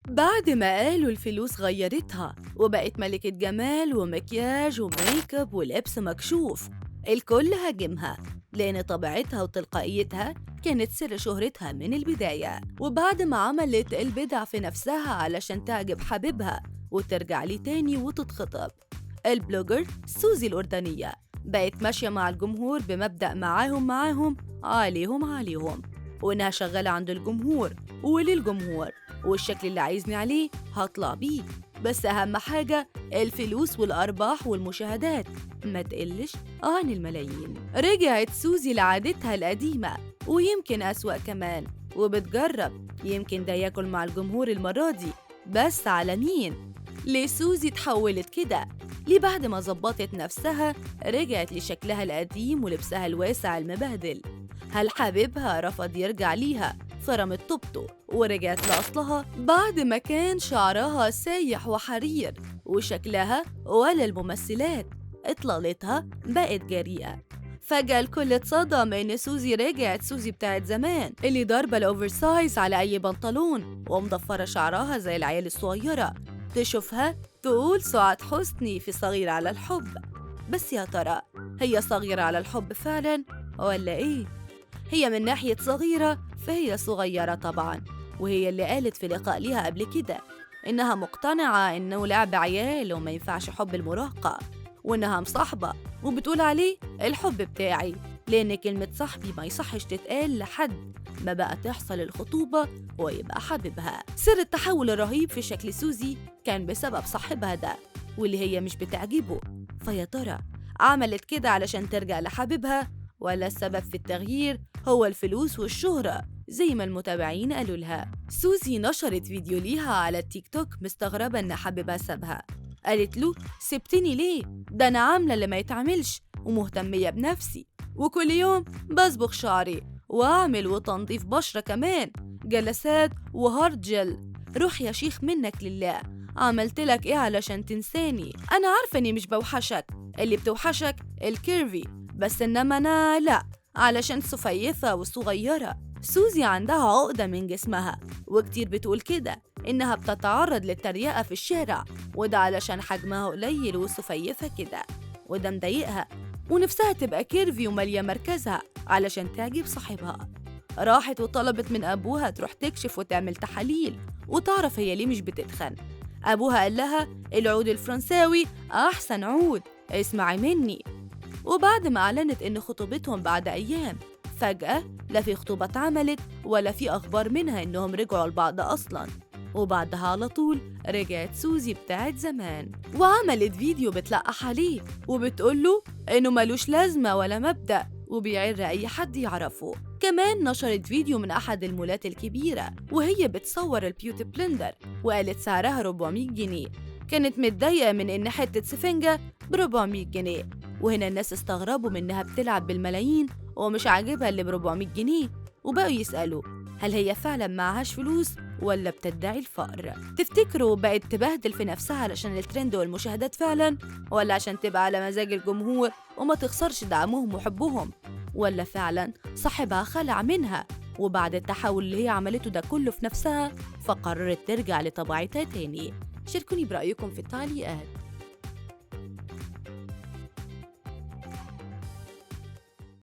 بعد ما قالوا الفلوس غيرتها وبقت ملكة جمال ومكياج وميك اب ولبس مكشوف، الكل هاجمها لأن طبيعتها وتلقائيتها كانت سر شهرتها من البداية. وبعد ما عملت البدع في نفسها علشان تعجب حبيبها وترجع ليه تاني وتتخطب، البلوجر سوزي الأردنية بقت ماشية مع الجمهور بمبدأ معاهم عليهم، وإنها شغالة عند الجمهور وللجمهور، والشكل اللي عايزني عليه هطلع بيه، بس أهم حاجة الفلوس والأرباح والمشاهدات ما تقلش عن الملايين. رجعت سوزي لعادتها القديمة ويمكن أسوأ كمان، وبتجرب يمكن ده ياكل مع الجمهور المرة دي، بس على مين؟ ليه سوزي اتحولت كده؟ ليه بعد ما ظبطت نفسها رجعت لشكلها القديم ولبسها الواسع المبهدل؟ هل حبيبها رفض يرجع ليها فرمت طوبته ورجعت لأصلها بعد ما كان شعرها سايح وحرير وشكلها ولا الممثلات؟ إطلالتها بقت جريئة. فجأة الكل اتصدم إن سوزي رجعت سوزي بتاعت زمان اللي ضاربة الأوفرسايز على أي بنطلون ومضفرة شعرها زي العيال الصغيرة، تشوفها تقول سعاد حسني في صغيرة على الحب. بس يا ترى هي صغيرة على الحب فعلا ولا إيه؟ هي من ناحية صغيرة فهي صغيرة طبعا، وهي اللي قالت في لقاء ليها قبل كده إنها مقتنعة إنه لعب عيال وما ينفعش حب المراهقة، وإنها مصاحبة وبتقول عليه الحب بتاعي، لأن كلمة صاحبي ما يصحش تتقال لحد ما بقى تحصل الخطوبة ويبقى حبيبها. سر التحول الرهيب في شكل سوزي كان بسبب صاحبها ده واللي هي مش بتعجبه. فيا ترى عملت كده علشان ترجع لحبيبها ولا السبب في التغيير هو الفلوس والشهرة زي ما المتابعين قالوا لها؟ سوزي نشرت فيديو ليها على التيك توك مستغربة إن حبيبها سابها. قالت له سبتني ليه؟ ده أنا عاملة اللي ما يتعملش ومهتمية بنفسي، وكل يوم بصبغ شعري وأعمل وتنظيف بشرة كمان، جلسات وهارد جل. روح يا شيخ منك لله، عملت لك إيه علشان تنساني؟ أنا عارفة إني مش بوحشك، اللي بتوحشك الكيرفي بس، إنما أنا لأ، علشان سفيفة وصغيرة. سوزي عندها عقدة من جسمها وكتير بتقول كده إنها بتتعرض للتريقة في الشارع، وده علشان حجمها قليل وسفيفة كده، وده مضايقها ونفسها تبقى كيرفي ومالية مركزها علشان تعجب صاحبها. راحت وطلبت من أبوها تروح تكشف وتعمل تحاليل وتعرف هي ليه مش بتتخن. أبوها قال لها العود الفرنساوي أحسن عود، اسمعي مني. وبعد ما أعلنت إن خطوبتهم بعد أيام، فجأة لا في خطوبة اتعملت ولا في أخبار منها إنهم رجعوا لبعض أصلاً. وبعدها على طول رجعت سوزي بتاعت زمان وعملت فيديو بتلقح عليه وبتقوله إنه ملوش لازمة ولا مبدأ وبيعر أي حد يعرفه. كمان نشرت فيديو من أحد المولات الكبيرة وهي بتصور البيوتي بلندر وقالت سعرها 400 جنيه. كانت متضايقة من إن حتة سفنجة ب 400 جنيه، وهنا الناس استغربوا منها بتلعب بالملايين ومش عاجبها اللي ب 400 جنيه، وبقوا يسألوا هل هي فعلا معهاش فلوس ولا بتدعي الفقر؟ تفتكروا بقت تبهدل في نفسها علشان الترند والمشاهدات فعلا، ولا عشان تبقى على مزاج الجمهور وما تخسرش دعمهم وحبهم، ولا فعلا صاحبها خلع منها وبعد التحول اللي هي عملته ده كله في نفسها فقررت ترجع لطبيعتها تاني؟ شاركوني برأيكم في التعليقات.